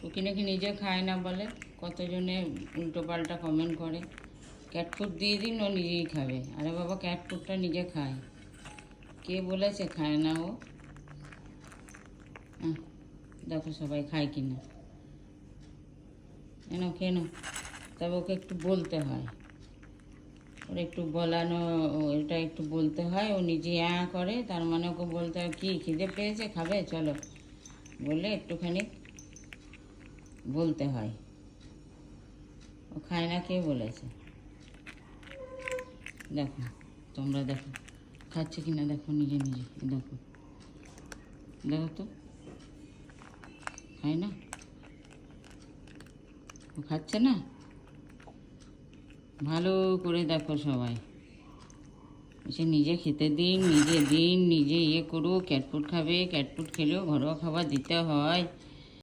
টুকি নাকি নিজে খায় না বলে, কতজনে উল্টো পাল্টা কমেন্ট করে। ক্যাট ফুড দিয়ে দিন, ও নিজেই খাবে। আরে বাবা, ক্যাট ফুডটা নিজে খায়, কে বলেছে খায় না ও? দেখো সবাই খায় কি না, কেন কেন? তবে ওকে একটু বলতে হয়, ওর একটু বলানো, এটা একটু বলতে হয়। ও নিজে করে, তার মানে ওকে বলতে হয় কি খিদে পেয়েছে খাবে চলো, বলে একটুখানি বলতে হয়। ও খায় না কে বলেছে? দেখো, তোমরা দেখো খাচ্ছে কি না, দেখো নিজে নিজে, দেখো দেখো তো, খায় না, ও খাচ্ছে না। ভালো করে দেখো সবাই, সে নিজে খেতে দিন, নিজে দিন, নিজে করুক। ক্যাট ফুড খাবে, ক্যাট ফুড খেলেও ঘরোয়া খাবার দিতে হয়।